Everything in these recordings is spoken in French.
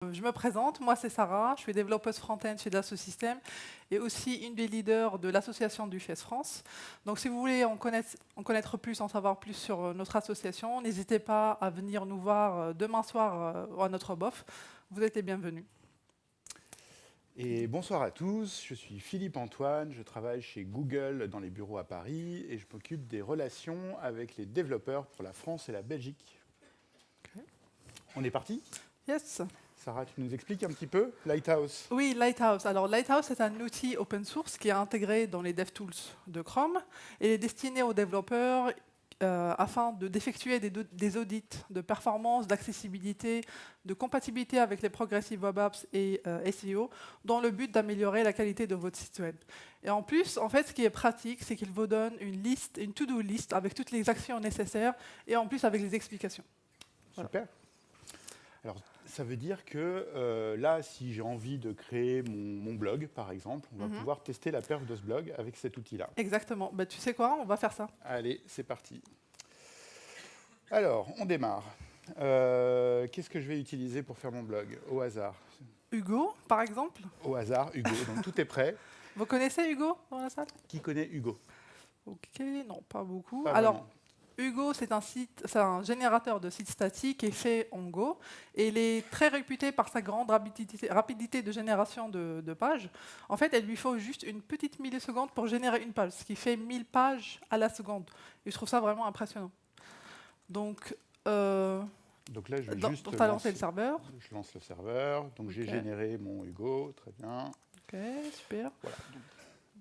Je me présente, moi c'est Sarah, je suis développeuse front-end chez Dassault Systèmes et aussi une des leaders de l'association Duchesse France. Donc si vous voulez en connaître plus, en savoir plus sur notre association, n'hésitez pas à venir nous voir demain soir à notre BOF. Vous êtes les bienvenus. Et bonsoir à tous, je suis Philippe Antoine, je travaille chez Google dans les bureaux à Paris et je m'occupe des relations avec les développeurs pour la France et la Belgique. Ok. On est parti ? Yes. Sarah, tu nous expliques un petit peu Lighthouse? Oui, Lighthouse. Alors Lighthouse, c'est un outil open source qui est intégré dans les DevTools de Chrome et est destiné aux développeurs afin d'effectuer des audits de performance, d'accessibilité, de compatibilité avec les Progressive Web Apps et SEO, dans le but d'améliorer la qualité de votre site web. Et en plus, en fait, ce qui est pratique, c'est qu'il vous donne une liste, une to-do list avec toutes les actions nécessaires et en plus avec les explications. Voilà. Super. Alors, ça veut dire que là, si j'ai envie de créer mon blog, par exemple, on va pouvoir tester la perf de ce blog avec cet outil-là. Exactement. Bah, tu sais quoi, on va faire ça. Allez, c'est parti. Alors, on démarre. Qu'est-ce que je vais utiliser pour faire mon blog? Au hasard. Hugo, par exemple. Au hasard, Hugo. Donc tout est prêt. Vous connaissez Hugo dans la salle? Qui connaît Hugo? Ok, non, pas beaucoup. Pas Alors, vraiment. Hugo, c'est un générateur de sites statiques qui est fait en Go. Et il est très réputé par sa grande rapidité de génération de pages. En fait, il lui faut juste une petite milliseconde pour générer une page, ce qui fait 1000 pages à la seconde. Et je trouve ça vraiment impressionnant. Donc, Donc là, je vais donc juste tu as lancé le serveur. Je lance le serveur. Donc j'ai généré mon Hugo. Très bien. Ok, super. Voilà.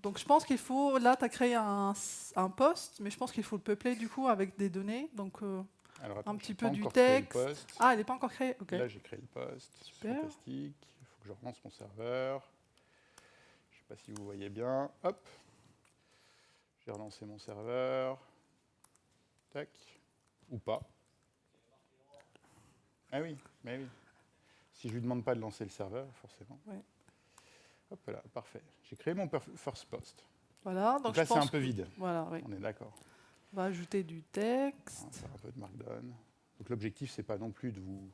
Donc je pense qu'il faut, là tu as créé un post, mais je pense qu'il faut le peupler du coup avec des données, donc Alors, attends, un petit j'ai peu pas du encore créé le texte. post. Ah, il n'est pas encore créé, ok. Là, j'ai créé le post. Super. Fantastique. Il faut que je relance mon serveur. Je ne sais pas si vous voyez bien. Hop. J'ai relancé mon serveur. Tac. Ou pas. Ah oui, mais oui. Si je ne lui demande pas de lancer le serveur, forcément. Ouais. Hop là, parfait. J'ai créé mon first post. Voilà, Donc je là, c'est pense un peu vide. Voilà, oui. On est d'accord. On va ajouter du texte. On va faire un peu de markdown. Donc l'objectif, c'est pas non plus de vous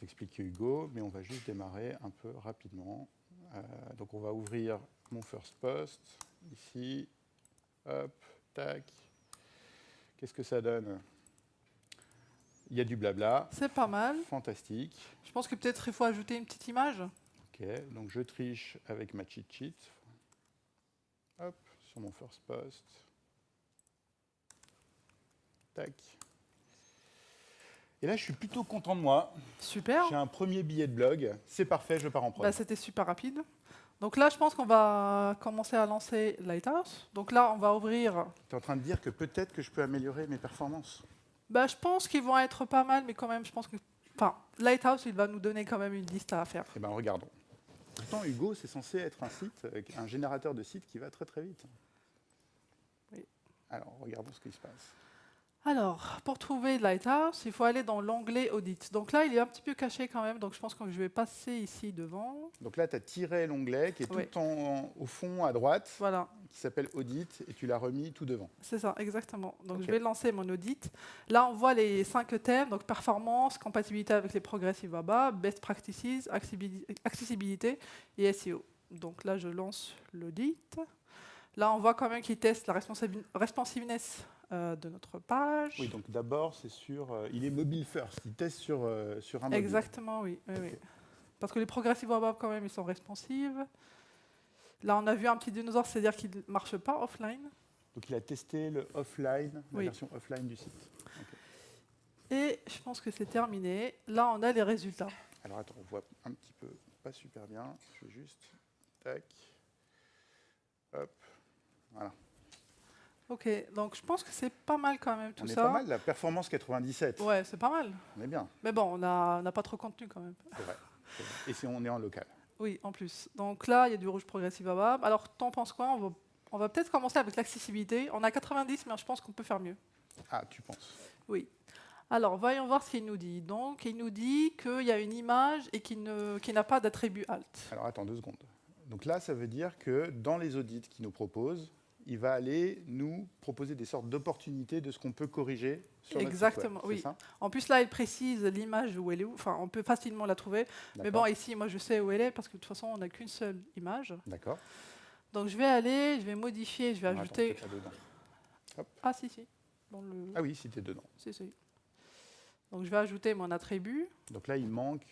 expliquer Hugo, mais on va juste démarrer un peu rapidement. Donc on va ouvrir mon first post, ici. Hop, tac. Qu'est-ce que ça donne? Il y a du blabla. C'est pas mal. Fantastique. Je pense que peut-être il faut ajouter une petite image. Ok, donc je triche avec ma cheat sheet. Hop, sur mon first post. Tac. Et là, je suis plutôt content de moi. Super. J'ai un premier billet de blog. C'est parfait, je pars en prod. Bah, c'était super rapide. Donc là, je pense qu'on va commencer à lancer Lighthouse. Donc là, on va ouvrir. Tu es en train de dire que peut-être que je peux améliorer mes performances. Bah, je pense qu'ils vont être pas mal, mais quand même, je pense que. Enfin, Lighthouse, il va nous donner quand même une liste à faire. Eh bien, regardons. Pourtant, Hugo, c'est censé être un site, un générateur de sites qui va très très vite. Oui. Alors, regardons ce qui se passe. Alors, pour trouver Lighthouse, il faut aller dans l'onglet Audit. Donc là, il est un petit peu caché quand même, donc je pense que je vais passer ici devant. Donc là, tu as tiré l'onglet qui est Oui. tout au fond à droite, Voilà, qui s'appelle Audit, et tu l'as remis tout devant. c'est ça, exactement. Donc Ok. je vais lancer mon audit. Là, on voit les 5 thèmes, donc performance, compatibilité avec les Progressive Web Apps, best practices, accessibilité et SEO. Donc là, je lance l'audit. Là, on voit quand même qu'il teste la responsiveness de notre page. Oui, donc d'abord, c'est sur... il est mobile first, il teste sur un mobile. Exactement, oui. Oui, oui. Ok. Parce que les Progressive Web Apps, quand même, ils sont responsives. Là, on a vu un petit dinosaure, c'est-à-dire qu'il ne marche pas offline. Donc il a testé le offline, la Oui. version offline du site. Ok. Et je pense que c'est terminé. Là, on a les résultats. Alors attends, on voit un petit peu, pas super bien. Je vais juste... Tac. Hop. Voilà. Ok, donc je pense que c'est pas mal quand même tout On est ça. pas mal, la performance 97. Ouais, c'est pas mal. On est bien, Mais bon, on n'a pas trop de contenu quand même. c'est vrai. C'est vrai. Et on est en local. Oui, en plus. Donc là, il y a du rouge Progressive Web Apps. Alors, t'en penses quoi? On va peut-être commencer avec l'accessibilité. On a 90, mais je pense qu'on peut faire mieux. Ah, tu penses? Oui. Alors, voyons voir ce qu'il nous dit. Donc, il nous dit qu'il y a une image et qu'il n'a pas d'attribut alt. Alors attends 2 secondes. Donc là, ça veut dire que dans les audits qu'ils nous proposent, il va aller nous proposer des sortes d'opportunités de ce qu'on peut corriger sur notre site Exactement, web, oui. c'est ça? En plus, là, il précise l'image où elle est où. Enfin, on peut facilement la trouver. Mais bon, D'accord. ici, moi, je sais où elle est parce que de toute façon, on n'a qu'une seule image. D'accord. Donc, je vais modifier, je vais Alors, attends, ajouter... peut-être pas dedans. Hop. Ah, si. Dans le... Ah oui, si tu es dedans. Si. Donc, je vais ajouter mon attribut. Donc là, il manque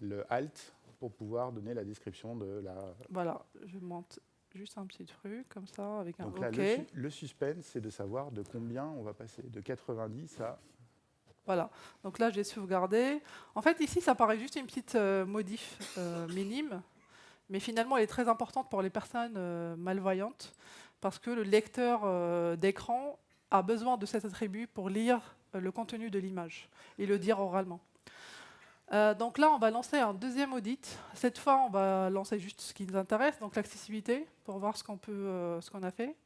le alt pour pouvoir donner la description de la... Voilà, je monte juste un petit truc comme ça avec un Donc OK. là, le suspense, c'est de savoir de combien on va passer, de 90 à... Voilà, donc là j'ai sauvegardé. En fait ici ça paraît juste une petite modif minime, mais finalement elle est très importante pour les personnes malvoyantes parce que le lecteur d'écran a besoin de cet attribut pour lire le contenu de l'image et le dire oralement. Donc là on va lancer un deuxième audit. Cette fois on va lancer juste ce qui nous intéresse, donc l'accessibilité, pour voir ce qu'on a fait,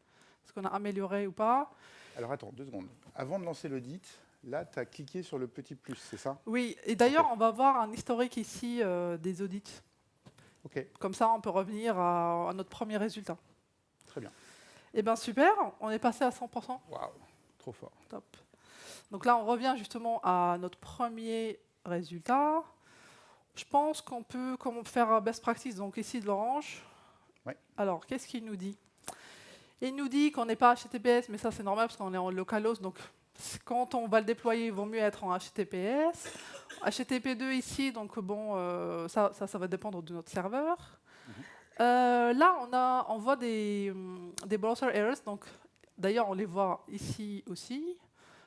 ce qu'on a amélioré ou pas. Alors attends, 2 secondes. Avant de lancer l'audit, là, tu as cliqué sur le petit plus, c'est ça? Oui, et d'ailleurs, Ok. on va voir un historique ici des audits. Ok, Comme ça, on peut revenir à notre premier résultat. très bien. Eh bien, super, on est passé à 100%. Waouh, trop fort. Top. Donc là, on revient justement à notre premier résultat. Je pense qu'on peut faire un best practice, donc ici de l'orange. Ouais. Alors, qu'est-ce qu'il nous dit? Il nous dit qu'on n'est pas HTTPS, mais ça, c'est normal parce qu'on est en localhost, donc quand on va le déployer, il vaut mieux être en HTTPS. HTTP2 ici, donc bon, ça va dépendre de notre serveur. Là, on voit des browser errors. Donc, d'ailleurs, on les voit ici aussi.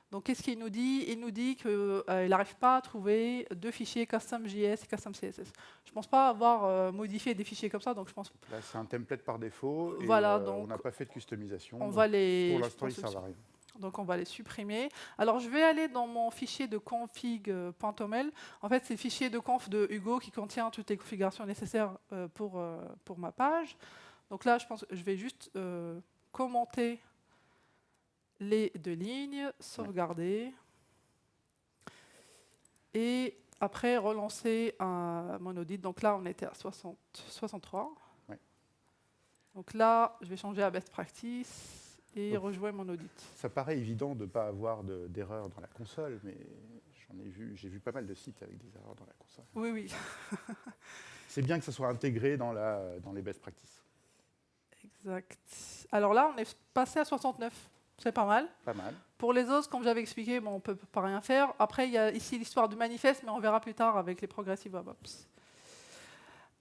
Donc, qu'est-ce qu'il nous dit? Il nous dit qu'il n'arrive pas à trouver deux fichiers custom.js et custom.css. Je ne pense pas avoir modifié des fichiers comme ça, donc je pense. Là, c'est un template par défaut et Voilà, on donc n'a pas fait de customisation. on donc va les. pour je l'instant, ils pense ne aussi. servent à rien. Donc on va les supprimer. Alors je vais aller dans mon fichier de config.toml. En fait, c'est le fichier de conf de Hugo qui contient toutes les configurations nécessaires pour ma page. Donc là, je pense que je vais juste commenter les 2 lignes, sauvegarder. Et après, relancer mon audit. Donc là, on était à 63. Ouais. Donc là, je vais changer à best practice. Et Donc, rejouer mon audit. Ça paraît évident de ne pas avoir d'erreur dans la console, mais j'ai vu pas mal de sites avec des erreurs dans la console. Oui. C'est bien que ça soit intégré dans les best practices. Exact. Alors là, on est passé à 69. C'est pas mal. Pas mal. Pour les autres, comme j'avais expliqué, bon, on ne peut pas rien faire. Après, il y a ici l'histoire du manifeste, mais on verra plus tard avec les progressive web-apps.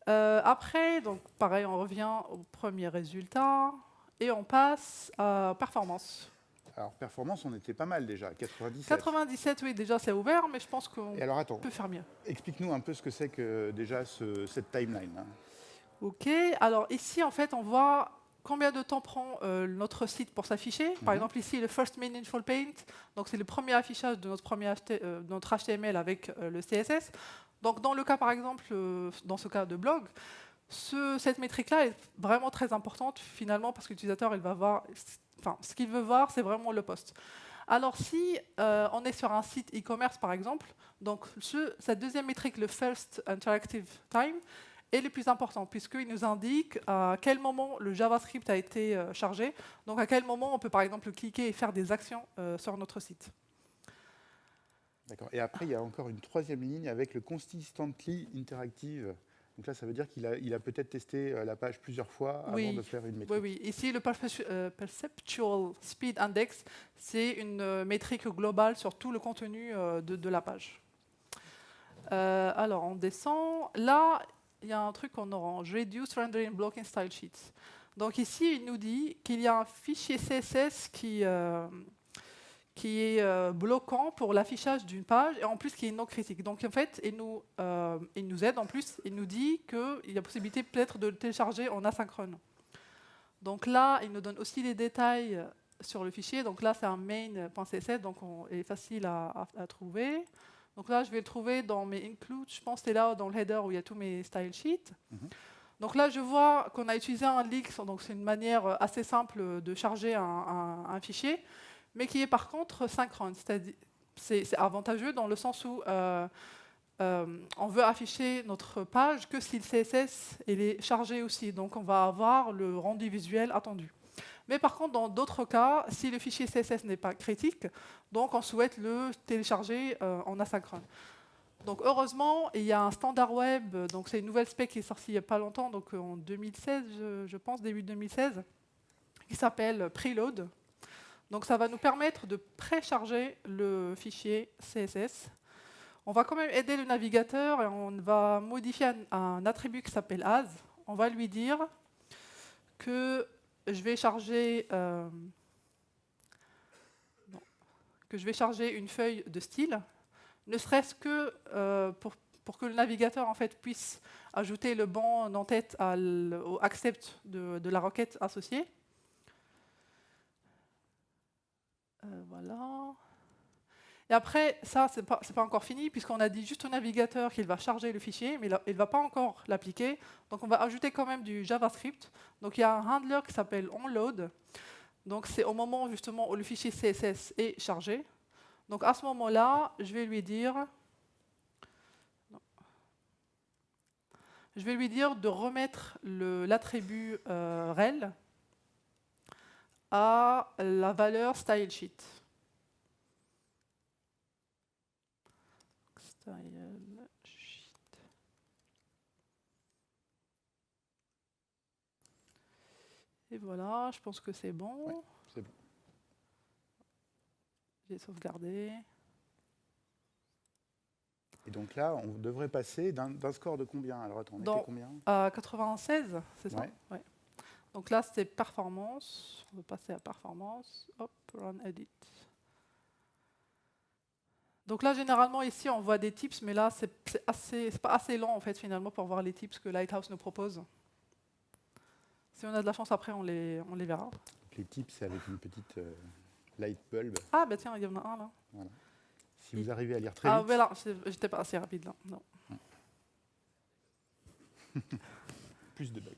Après, donc pareil, on revient au premier résultat. Et on passe à performance. Alors, performance, on était pas mal déjà, 97. 97, oui, déjà c'est ouvert, mais je pense qu'on Et alors, attends, peut faire mieux. explique-nous un peu ce que c'est que déjà cette timeline. Hein. OK, alors ici, en fait, on voit combien de temps prend notre site pour s'afficher. Par exemple, ici, le First Meaningful Paint, donc c'est le premier affichage de notre HTML avec le CSS. Donc, dans le cas, par exemple, dans ce cas de blog, cette métrique-là est vraiment très importante finalement parce que l'utilisateur, il va voir, enfin, ce qu'il veut voir, c'est vraiment le post. Alors si on est sur un site e-commerce par exemple, donc cette deuxième métrique, le First Interactive Time, est le plus important puisqu'il nous indique à quel moment le JavaScript a été chargé, donc à quel moment on peut par exemple cliquer et faire des actions sur notre site. D'accord. Et après, il y a encore une troisième ligne avec le Consistently Interactive. Donc là, ça veut dire qu'il a peut-être testé la page plusieurs fois avant de faire une métrique. Oui. Ici, le Perceptual Speed Index, c'est une métrique globale sur tout le contenu de la page. Alors, on descend. Là, il y a un truc en orange, Reduce Rendering Blocking Style Sheets. Donc ici, il nous dit qu'il y a un fichier CSS qui est bloquant pour l'affichage d'une page et en plus qui est non critique. Donc en fait, il nous aide en plus, il nous dit qu'il y a possibilité peut-être de le télécharger en asynchrone. Donc là, il nous donne aussi les détails sur le fichier. Donc là, c'est un main.css, donc il est facile à trouver. Donc là, je vais le trouver dans mes includes. Je pense que c'est là dans le header où il y a tous mes style sheets. Donc là, je vois qu'on a utilisé un leak, donc c'est une manière assez simple de charger un fichier, mais qui est par contre synchrone. C'est avantageux dans le sens où on veut afficher notre page que si le CSS est chargé aussi. Donc on va avoir le rendu visuel attendu. Mais par contre, dans d'autres cas, si le fichier CSS n'est pas critique, donc on souhaite le télécharger en asynchrone. Donc heureusement, il y a un standard web, donc c'est une nouvelle spec qui est sortie il n'y a pas longtemps, donc en 2016, je pense, début 2016, qui s'appelle Preload. Donc ça va nous permettre de précharger le fichier CSS. On va quand même aider le navigateur et on va modifier un attribut qui s'appelle as. On va lui dire que je vais charger, une feuille de style, ne serait-ce que pour que le navigateur en fait, puisse ajouter le bon en-tête au accept de la requête associée. Voilà. Et après, ça, c'est pas encore fini, puisqu'on a dit juste au navigateur qu'il va charger le fichier, mais il ne va pas encore l'appliquer. Donc on va ajouter quand même du JavaScript. Donc il y a un handler qui s'appelle onload. Donc c'est au moment justement où le fichier CSS est chargé. Donc à ce moment-là, je vais lui dire de remettre l'attribut rel à la valeur stylesheet. Et voilà, je pense que c'est bon. Ouais, c'est bon. J'ai sauvegardé. Et donc là, on devrait passer d'un score de combien? Alors attends, on était combien? 96, c'est ça? Ouais. Ouais. Donc là, c'est performance. On va passer à performance. Hop, run edit. Donc là, généralement, ici, on voit des tips, mais là, c'est pas assez lent, en fait, finalement, pour voir les tips que Lighthouse nous propose. Si on a de la chance, après, on les verra. Les tips, c'est avec une petite light bulb. Ah, bah tiens, il y en a un, là. Voilà. Si vous arrivez à lire très vite. Ah, voilà, j'étais pas assez rapide, là. Non. Plus de bugs.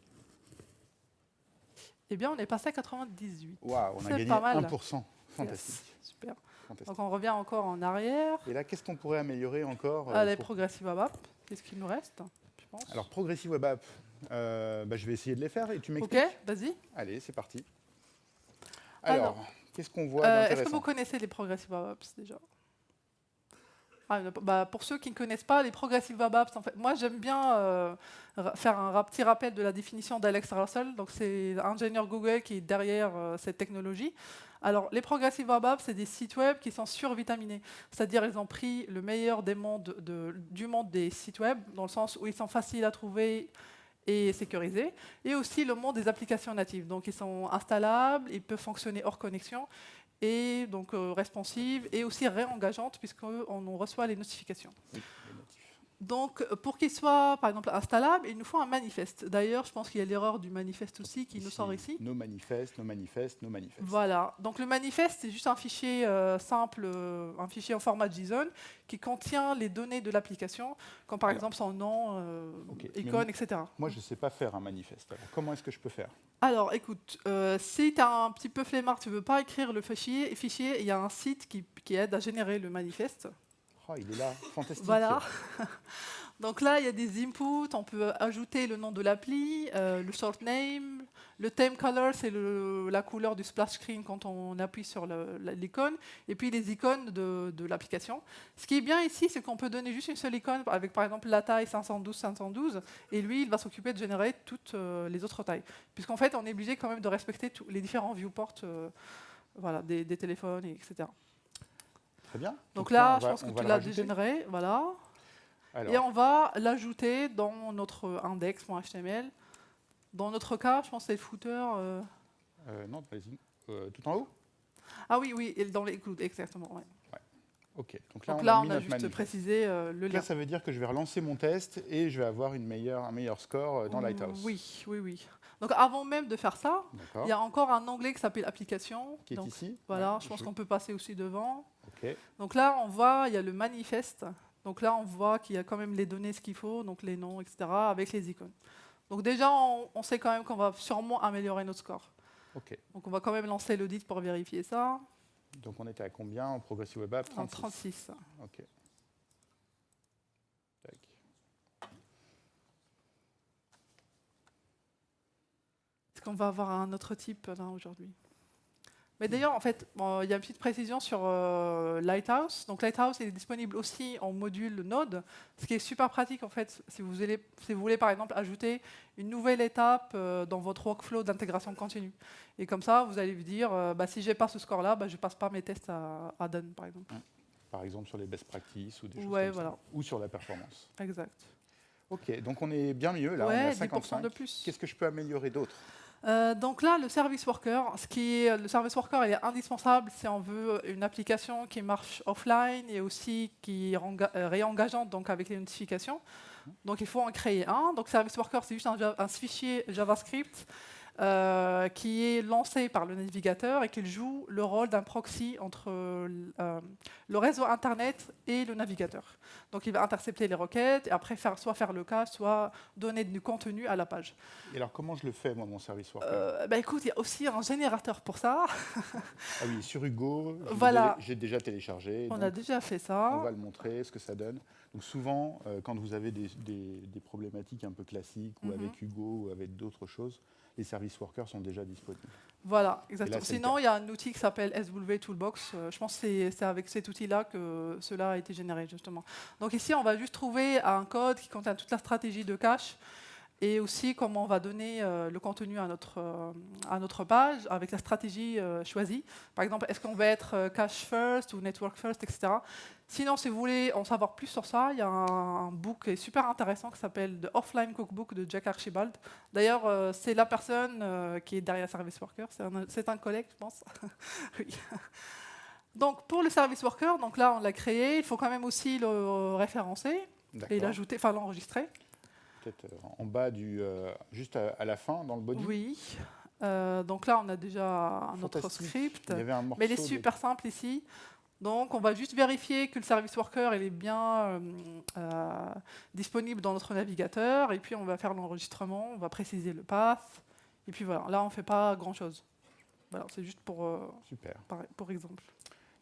Eh bien, on est passé à 98. Waouh, on a gagné pas mal. 1%. Fantastique. Yes, super. Fantastique. Donc, on revient encore en arrière. Et là, qu'est-ce qu'on pourrait améliorer encore Les Progressive Web App. Qu'est-ce qu'il nous reste, je pense? Alors, Progressive Web App, je vais essayer de les faire et tu m'expliques. Ok, vas-y. Allez, c'est parti. Alors, qu'est-ce qu'on voit d'intéressant? Est-ce que vous connaissez les Progressive Web Apps déjà? Pour ceux qui ne connaissent pas, les Progressive Web Apps, en fait, moi j'aime bien faire un petit rappel de la définition d'Alex Russell. Donc c'est l'ingénieur Google qui est derrière cette technologie. Alors les Progressive Web Apps, c'est des sites web qui sont survitaminés. C'est-à-dire ils ont pris le meilleur du monde des sites web, dans le sens où ils sont faciles à trouver et sécurisés, et aussi le monde des applications natives. Donc ils sont installables, ils peuvent fonctionner hors connexion, et donc responsive et aussi réengageante puisqu'on en reçoit les notifications. Oui, les notifs. Donc pour qu'il soit par exemple installable, il nous faut un manifeste. D'ailleurs, je pense qu'il y a l'erreur du manifeste aussi qui nous sort ici. Nos manifestes, nos manifestes, nos manifestes. Voilà. Donc le manifeste, c'est juste un fichier simple, un fichier en format JSON qui contient les données de l'application, comme par exemple son nom, icône, etc. Moi, je ne sais pas faire un manifeste. Alors, comment est-ce que je peux faire? Alors, écoute, si tu as un petit peu flemmard, tu ne veux pas écrire le fichier, il y a un site qui aide à générer le manifeste. Oh, il est là, fantastique. Voilà. Donc là, il y a des inputs, on peut ajouter le nom de l'appli, le short name, le theme color, c'est la couleur du splash screen quand on appuie sur l'icône, et puis les icônes de l'application. Ce qui est bien ici, c'est qu'on peut donner juste une seule icône, avec par exemple la taille 512-512, et lui, il va s'occuper de générer toutes les autres tailles. Puisqu'en fait, on est obligé quand même de respecter tous les différents viewports voilà, des téléphones, etc. Très bien. Donc là, je pense que tu l'as dégénéré, voilà. Alors. Et on va l'ajouter dans notre index.html. Dans notre cas, je pense que c'est le footer. Non, vas-y. Tout en haut? Ah oui, dans les include, exactement. Ouais. Ouais. Ok. Donc là, on a juste manifeste. Précisé le lien. Là, ça veut dire que je vais relancer mon test et je vais avoir un meilleur score dans Lighthouse. Oui. Donc avant même de faire ça, il y a encore un onglet qui s'appelle Application. Qui est ici. Voilà, ouais, je pense qu'on peut passer aussi devant. Okay. Donc là, on voit, il y a le manifeste. Donc là, on voit qu'il y a quand même les données, ce qu'il faut, donc les noms, etc., avec les icônes. Donc déjà, on sait quand même qu'on va sûrement améliorer notre score. Okay. Donc on va quand même lancer l'audit pour vérifier ça. Donc on était à combien en Progressive Web App? 36. 36. Ok. qu'on va avoir un autre type là aujourd'hui. Mais d'ailleurs, en fait, bon, il y a une petite précision sur Lighthouse. Donc Lighthouse il est disponible aussi en module Node, ce qui est super pratique en fait si vous voulez par exemple ajouter une nouvelle étape dans votre workflow d'intégration continue. Et comme ça, vous allez vous dire, si je n'ai pas ce score-là, je ne passe pas mes tests à done, par exemple. Par exemple sur les best practices ou des choses Ouais, comme voilà. ça. Ou sur la performance. Exact. Ok, donc on est bien mieux là, on est Ouais, à 55. 10% de plus. Qu'est-ce que je peux améliorer d'autre? Donc là, le service worker, le service worker il est indispensable si on veut une application qui marche offline et aussi qui est réengageante donc avec les notifications. Donc il faut en créer un. Donc service worker, c'est juste un fichier JavaScript qui est lancé par le navigateur et qui joue le rôle d'un proxy entre le réseau Internet et le navigateur. Donc il va intercepter les requêtes et après soit faire le cache, soit donner du contenu à la page. Et alors comment je le fais moi mon service worker? Écoute, il y a aussi un générateur pour ça. Ah oui, sur Hugo, Voilà. j'ai déjà téléchargé. On a déjà fait ça. On va le montrer, ce que ça donne. Donc souvent, quand vous avez des problématiques un peu classiques, ou avec Hugo, ou avec d'autres choses, les service workers sont déjà disponibles. Voilà, exactement. Là, Sinon, il y a un outil qui s'appelle SW Toolbox. Je pense que c'est avec cet outil-là que cela a été généré, justement. Donc ici, on va juste trouver un code qui contient toute la stratégie de cache et aussi comment on va donner le contenu à notre page avec la stratégie choisie. Par exemple, est-ce qu'on va être cache first ou network first, etc. Sinon, si vous voulez en savoir plus sur ça, il y a un book qui est super intéressant qui s'appelle The Offline Cookbook de Jack Archibald. D'ailleurs, c'est la personne qui est derrière Service Worker. C'est un collègue, je pense. Oui. Donc, pour le Service Worker, donc là, on l'a créé. Il faut quand même aussi le référencer et l'ajouter, enfin l'enregistrer. Peut-être en bas, juste à la fin, dans le body. Oui. Donc là, on a déjà notre script. Mais il est super simple ici. Donc, on va juste vérifier que le service worker il est bien disponible dans notre navigateur. Et puis, on va faire l'enregistrement, on va préciser le path. Et puis voilà, là, on ne fait pas grand-chose. Voilà, c'est juste pour exemple.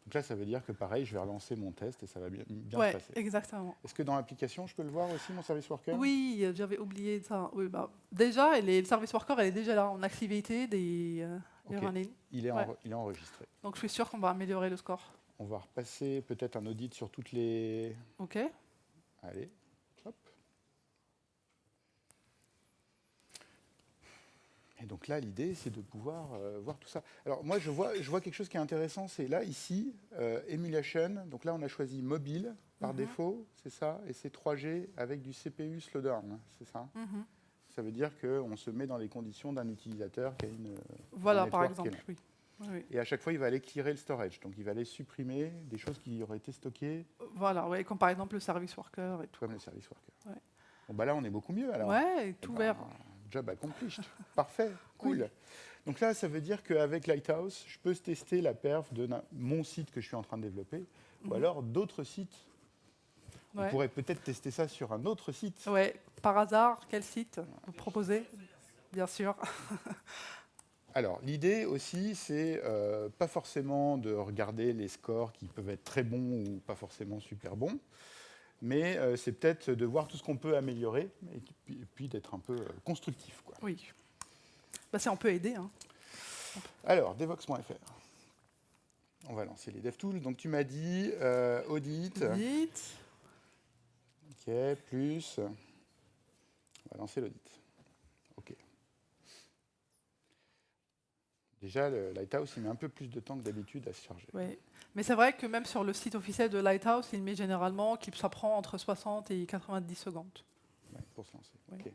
Donc là, ça veut dire que pareil, je vais relancer mon test et ça va bien se passer. Exactement. Est-ce que dans l'application, je peux le voir aussi, mon service worker? Oui, j'avais oublié ça. Oui, déjà, le service worker elle est déjà là en activité des running. Il est enregistré. Donc, je suis sûr qu'on va améliorer le score. On va repasser peut-être un audit sur toutes les... OK. Allez, hop. Et donc là, l'idée, c'est de pouvoir voir tout ça. Alors moi, je vois quelque chose qui est intéressant, c'est là, ici, Emulation. Donc là, on a choisi mobile par défaut, c'est ça, et c'est 3G avec du CPU slowdown, c'est ça. Ça veut dire qu'on se met dans les conditions d'un utilisateur qui a une... Voilà, par exemple, oui. Oui. Et à chaque fois, il va aller clearer le storage. Donc, il va aller supprimer des choses qui auraient été stockées. Voilà, ouais, comme par exemple le service worker et tout. Comme le service worker. Ouais. Bon, là, on est beaucoup mieux. Alors. Ouais, tout vert. Job accomplished. Parfait, cool. Oui. Donc là, ça veut dire qu'avec Lighthouse, je peux tester la perf de mon site que je suis en train de développer, ou alors d'autres sites. On pourrait peut-être tester ça sur un autre site. Ouais, par hasard, quel site vous proposez? Bien sûr. Alors, l'idée aussi, c'est pas forcément de regarder les scores qui peuvent être très bons ou pas forcément super bons, mais c'est peut-être de voir tout ce qu'on peut améliorer et puis d'être un peu constructif, quoi. Oui. Ça, on peut aider. Hein. Alors, devox.fr. On va lancer les DevTools. Donc, tu m'as dit audit. Audit. OK, plus. On va lancer l'audit. OK. Déjà, le Lighthouse, il met un peu plus de temps que d'habitude à se charger. Oui. Mais c'est vrai que même sur le site officiel de Lighthouse, il met généralement que ça prend entre 60 et 90 secondes. Ouais, pour se lancer. Oui. Okay.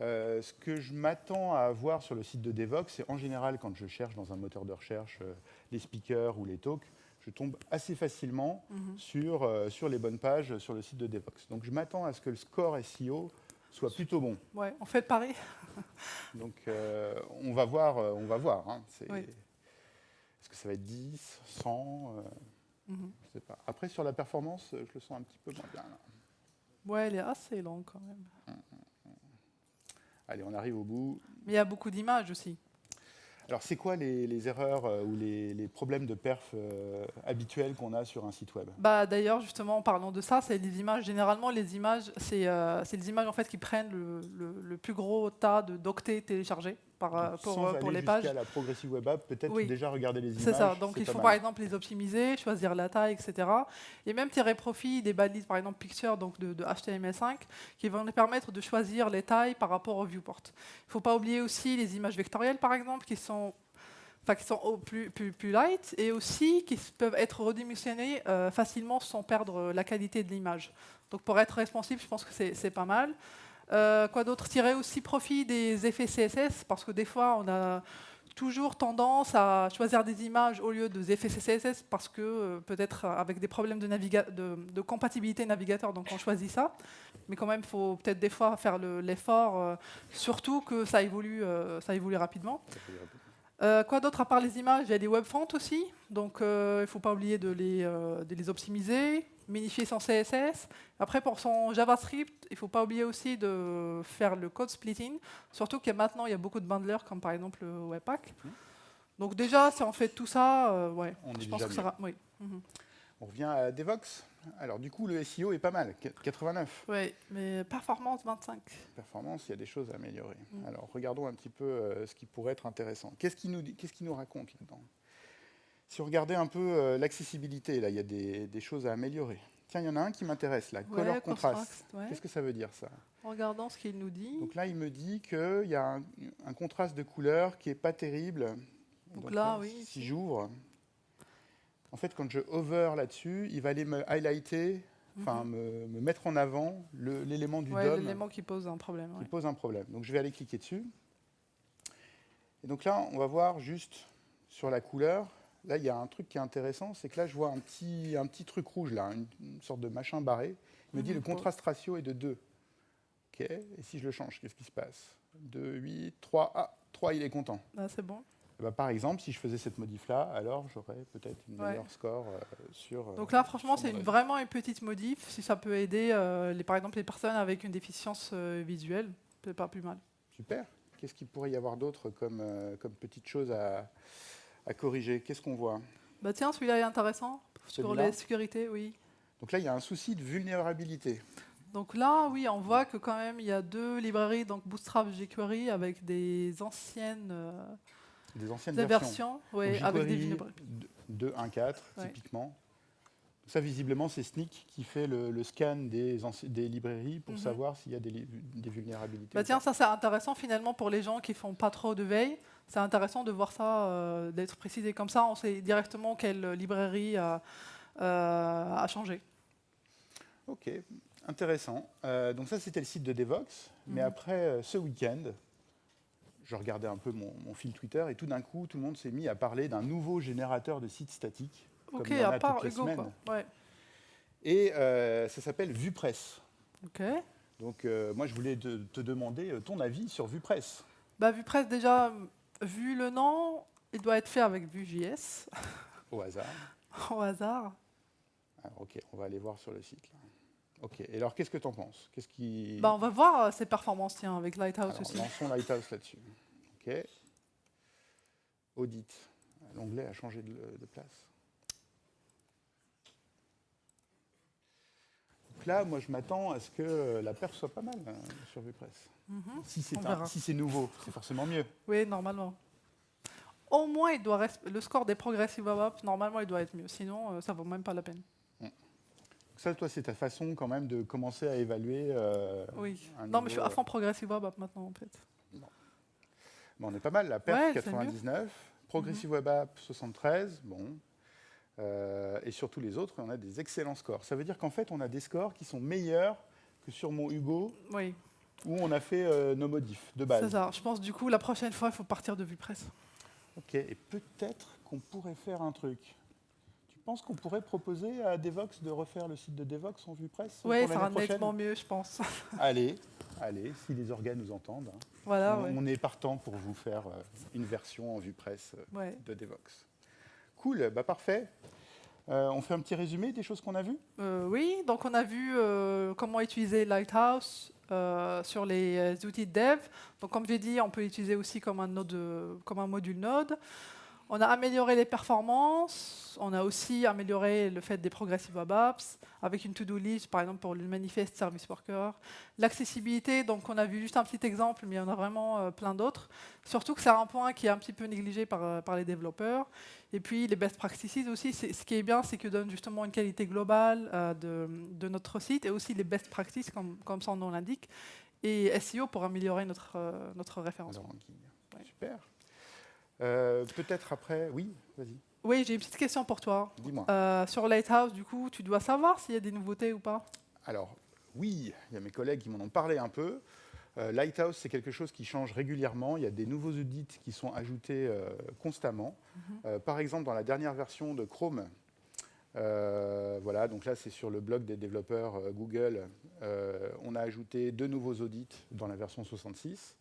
Ce que je m'attends à avoir sur le site de Devox, c'est en général, quand je cherche dans un moteur de recherche les speakers ou les talks, je tombe assez facilement sur les bonnes pages sur le site de Devox. Donc, je m'attends à ce que le score SEO soit plutôt bon. Ouais, on fait pareil. Donc, on va voir. Hein. Oui. Est-ce que ça va être 10, 100 je ne sais pas. Après, sur la performance, je le sens un petit peu moins bien. Là. Ouais, elle est assez longue quand même. Allez, on arrive au bout. Mais il y a beaucoup d'images aussi. Alors, c'est quoi les erreurs ou les problèmes de perf habituels qu'on a sur un site web? D'ailleurs, justement, en parlant de ça, c'est les images. Généralement, les images, c'est les images en fait, qui prennent le plus gros tas d'octets téléchargés. Donc, pour, sans pour aller les pages. jusqu'à la Progressive Web App, peut-être Oui. déjà regarder les images. C'est ça, donc c'est il pas faut mal. par exemple les optimiser, choisir la taille, etc. Et même tirer profit des balises, par exemple Picture, donc de HTML5, qui vont nous permettre de choisir les tailles par rapport au viewport. Il ne faut pas oublier aussi les images vectorielles, par exemple, qui sont plus light et aussi qui peuvent être redimensionnées facilement sans perdre la qualité de l'image. Donc pour être responsive, je pense que c'est pas mal. Quoi d'autre? Tirer aussi profit des effets CSS, parce que des fois, on a toujours tendance à choisir des images au lieu des effets CSS, parce que peut-être avec des problèmes de compatibilité navigateur, donc on choisit ça. Mais quand même, il faut peut-être des fois faire l'effort, surtout que ça évolue rapidement. Quoi d'autre à part les images? Il y a les web fonts aussi, donc il ne faut pas oublier de les optimiser, minifier son CSS. Après, pour son JavaScript, il ne faut pas oublier aussi de faire le code splitting, surtout que maintenant, il y a beaucoup de bundlers, comme par exemple Webpack. Donc déjà, si on fait tout ça, ouais, je pense que ça va. Oui. On revient à Devox. Alors du coup, le SEO est pas mal, 89. Oui, mais performance 25. Performance, il y a des choses à améliorer. Alors regardons un petit peu ce qui pourrait être intéressant. Qu'est-ce qu'il nous raconte là-dedans? Si on regardait un peu l'accessibilité, là, il y a des choses à améliorer. Tiens, il y en a un qui m'intéresse, là, color contrast. Ouais. Qu'est-ce que ça veut dire, ça? Regardons ce qu'il nous dit. Donc là, il me dit qu'il y a un contraste de couleur qui n'est pas terrible. Donc là, oui. Si j'ouvre, en fait, quand je hover là-dessus, il va aller me highlighter, enfin me mettre en avant l'élément du DOM. L'élément qui pose un problème. Qui pose un problème. Donc je vais aller cliquer dessus. Et donc là, on va voir juste sur la couleur. Là, il y a un truc qui est intéressant, c'est que là, je vois un petit truc rouge, là, une sorte de machin barré. Il me dit le contraste ratio est de 2. OK. Et si je le change, qu'est-ce qui se passe? 2, 8, 3. Ah, 3, il est content. Ah, c'est bon. Et bah, par exemple, si je faisais cette modif-là, alors j'aurais peut-être une meilleure score sur... Donc là, franchement, c'est vraiment une petite modif. Si ça peut aider, par exemple, les personnes avec une déficience visuelle, c'est pas plus mal. Super. Qu'est-ce qu'il pourrait y avoir d'autre comme petite chose à corriger? Qu'est-ce qu'on voit? Bah tiens, celui-là est intéressant. Sur les sécurités, oui. Donc là, il y a un souci de vulnérabilité. Donc là, oui, on voit que quand même, il y a 2 librairies, donc Bootstrap jQuery, avec des anciennes versions, ouais, avec des vulnérabilités. 2.1.4, typiquement. Ça, visiblement, c'est Snyk qui fait le scan des librairies pour savoir s'il y a des vulnérabilités. Bah tiens, ça c'est intéressant finalement pour les gens qui font pas trop de veille. C'est intéressant de voir ça, d'être précisé comme ça. On sait directement quelle librairie a changé. Ok, intéressant. Donc ça, c'était le site de Devox. Mais après, ce week-end, je regardais un peu mon fil Twitter et tout d'un coup, tout le monde s'est mis à parler d'un nouveau générateur de sites statiques. Ok, comme il y en à a part toutes les Hugo, semaines. quoi. Ouais. Et ça s'appelle VuePress. Ok. Donc moi, je voulais te demander ton avis sur VuePress. Bah, VuePress, déjà, vu le nom, il doit être fait avec Vue.js. Au hasard. Au hasard. Alors, ok, on va aller voir sur le site. Là. Ok, et alors qu'est-ce que tu en penses? Bah, on va voir ses performances, tiens, avec Lighthouse alors, aussi. Lançons Lighthouse là-dessus. Ok. Audit. L'onglet a changé de place. Donc là, moi, je m'attends à ce que la perf soit pas mal sur VuePress. Si c'est nouveau, c'est forcément mieux. Oui, normalement. Au moins, le score des Progressive Web Apps, normalement, il doit être mieux. Sinon, ça ne vaut même pas la peine. Ça, toi, c'est ta façon quand même de commencer à évaluer. Oui. Non, mais je suis à fond Progressive Web App maintenant, en fait. Bon, on est pas mal. La perf 99, Progressive Web App 73. Bon. Et sur tous les autres, on a des excellents scores. Ça veut dire qu'en fait, on a des scores qui sont meilleurs que sur mon Hugo, où on a fait nos modifs de base. C'est ça. Je pense du coup, la prochaine fois, il faut partir de VuePress. Ok, et peut-être qu'on pourrait faire un truc. Tu penses qu'on pourrait proposer à Devox de refaire le site de Devox en VuePress? Oui, ça sera nettement mieux, je pense. Allez, si les organes nous entendent. Voilà, on est partant pour vous faire une version en VuePress de Devox. Cool, bah parfait. On fait un petit résumé des choses qu'on a vues? Oui, donc on a vu comment utiliser Lighthouse sur les outils de dev. Donc comme j'ai dit, on peut l'utiliser aussi comme un module Node. On a amélioré les performances, on a aussi amélioré le fait des progressive web apps, avec une to-do list, par exemple pour le manifest service worker. L'accessibilité, donc on a vu juste un petit exemple, mais il y en a vraiment plein d'autres. Surtout que c'est un point qui est un petit peu négligé par les développeurs. Et puis les best practices aussi, ce qui est bien, c'est que donne justement une qualité globale de notre site, et aussi les best practices, comme son nom l'indique, et SEO pour améliorer notre référencement. Ouais. Super. Peut-être après, oui, vas-y. Oui, j'ai une petite question pour toi. Dis-moi. Sur Lighthouse, du coup, tu dois savoir s'il y a des nouveautés ou pas? Alors, oui, il y a mes collègues qui m'en ont parlé un peu. Lighthouse, c'est quelque chose qui change régulièrement. Il y a des nouveaux audits qui sont ajoutés constamment. Par exemple, dans la dernière version de Chrome, voilà, donc là, c'est sur le blog des développeurs Google, on a ajouté 2 nouveaux audits dans la version 66.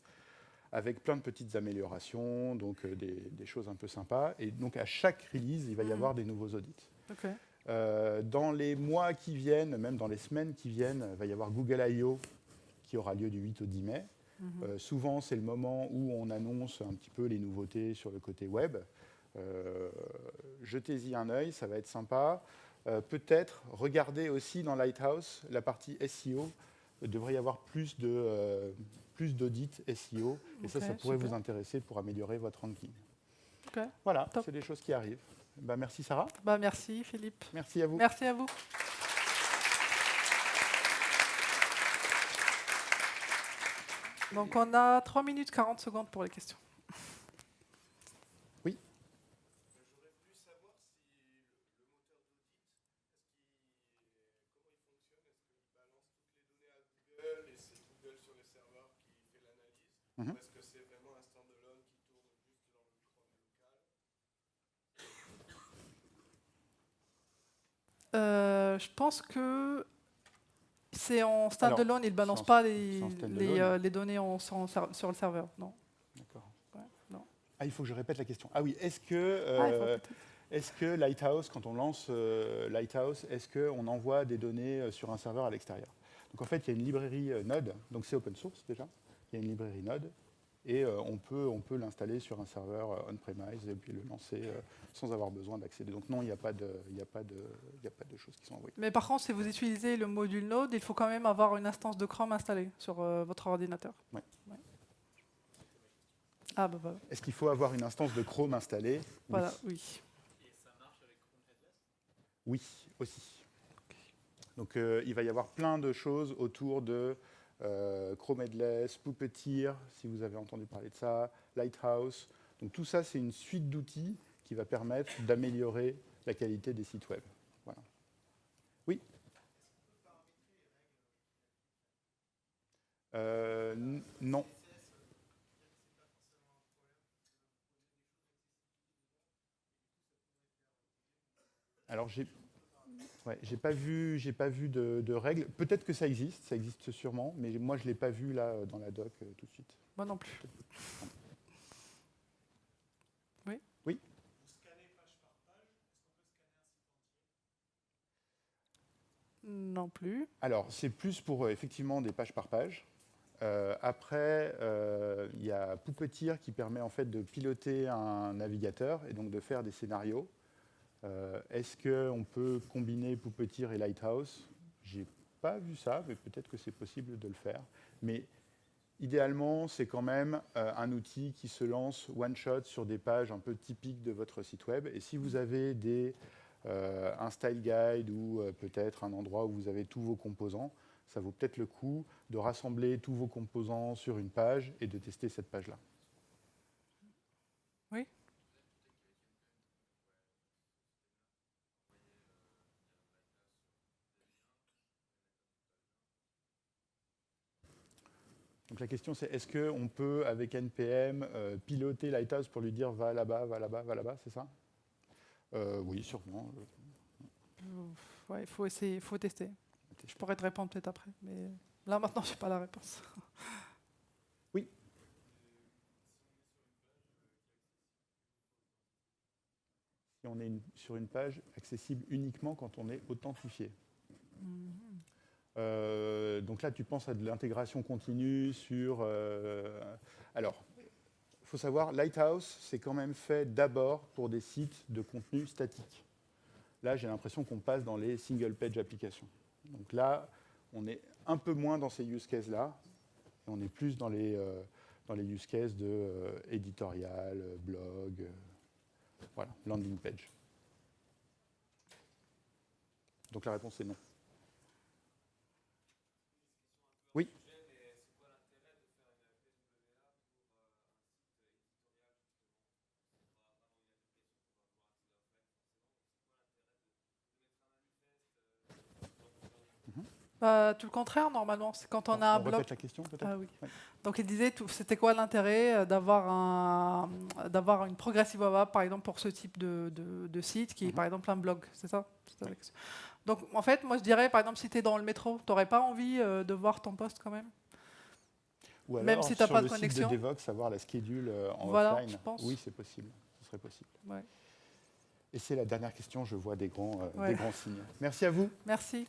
Avec plein de petites améliorations, donc des choses un peu sympas. Et donc à chaque release, il va y avoir des nouveaux audits. Okay. Dans les mois qui viennent, même dans les semaines qui viennent, il va y avoir Google I.O. qui aura lieu du 8 au 10 mai. Souvent, c'est le moment où on annonce un petit peu les nouveautés sur le côté web. Jetez-y un œil, ça va être sympa. Peut-être regardez aussi dans Lighthouse la partie SEO. Il devrait y avoir plus d'audits SEO, et ça pourrait vous intéresser pour améliorer votre ranking. Voilà, c'est des choses qui arrivent. Bah, merci Sarah. Bah, merci Philippe. Merci à vous. Merci à vous. Donc on a 3 minutes 40 secondes pour les questions. Oui. J'aurais voulu savoir si le moteur d'audit, comment il fonctionne. Est-ce qu'il balance toutes les données à Google et c'est Google sur les serveurs qui fait l'analyse, ou est-ce que c'est vraiment un standalone qui tourne juste dans le Chrome local? Je pense que c'est en standalone, il ne balance pas les données sur le serveur. Non. D'accord. Ouais, non. Ah, il faut que je répète la question. Ah oui, est-ce que Lighthouse, quand on lance Lighthouse, est-ce qu'on envoie des données sur un serveur à l'extérieur? Donc en fait, il y a une librairie Node, donc c'est open source déjà. Il y a une librairie Node, et on peut l'installer sur un serveur on-premise et puis le lancer sans avoir besoin d'accéder. Donc non, il n'y a pas de choses qui sont envoyées. Mais par contre, si vous utilisez le module Node, il faut quand même avoir une instance de Chrome installée sur votre ordinateur. Ouais. Ouais. Ah, bah, voilà. Est-ce qu'il faut avoir une instance de Chrome installée? Voilà, oui. Et ça marche avec Chrome Headless? Oui, aussi. Donc il va y avoir plein de choses autour de Chrome Headless, Puppeteer, si vous avez entendu parler de ça, Lighthouse. Donc tout ça, c'est une suite d'outils qui va permettre d'améliorer la qualité des sites web. Voilà. Oui. Non. Alors j'ai pas vu de règles. Peut-être que ça existe sûrement, mais moi je l'ai pas vu là dans la doc tout de suite. Moi non plus. Oui. Oui. Vous scannez page par page, est-ce qu'on peut scanner un site entier? Non plus. Alors c'est plus pour effectivement des pages par page. Après, il y a Puppeteer qui permet en fait de piloter un navigateur et donc de faire des scénarios. Est-ce qu'on peut combiner Puppeteer et Lighthouse? J'ai pas vu ça, mais peut-être que c'est possible de le faire. Mais idéalement, c'est quand même un outil qui se lance one-shot sur des pages un peu typiques de votre site web. Et si vous avez un style guide ou peut-être un endroit où vous avez tous vos composants, ça vaut peut-être le coup de rassembler tous vos composants sur une page et de tester cette page-là. Oui. Donc la question c'est, est-ce qu'on peut, avec NPM, piloter Lighthouse pour lui dire va là-bas, va là-bas, va là-bas, c'est ça? Oui, sûrement. Ouais, il faut essayer, il faut tester. Je pourrais te répondre peut-être après, mais là maintenant, je n'ai pas la réponse. Oui. Si on est sur une page accessible uniquement quand on est authentifié. Donc là, tu penses à de l'intégration continue sur... alors, faut savoir, Lighthouse, c'est quand même fait d'abord pour des sites de contenu statique. Là, j'ai l'impression qu'on passe dans les single-page applications. Donc là, on est un peu moins dans ces use cases-là, et on est plus dans les use cases de éditorial, blog, voilà, landing page. Donc la réponse est non. Oui. Tout le contraire, normalement. C'est quand on a un On blog. répète la question, peut-être. Ah oui. Ouais. Donc il disait, c'était quoi l'intérêt d'avoir une progressive web app, par exemple, pour ce type de site, qui est par exemple un blog, c'est ça? Oui. Donc en fait, moi je dirais, par exemple, si tu es dans le métro, tu n'aurais pas envie de voir ton poste quand même? Ou alors, Même si t'as sur pas de le site connexion. de Devox, avoir la schedule en Voilà, offline. je pense. Oui, c'est possible. Ce serait possible. Ouais. Et c'est la dernière question, je vois des grands Ouais. signes. Merci à vous. Merci.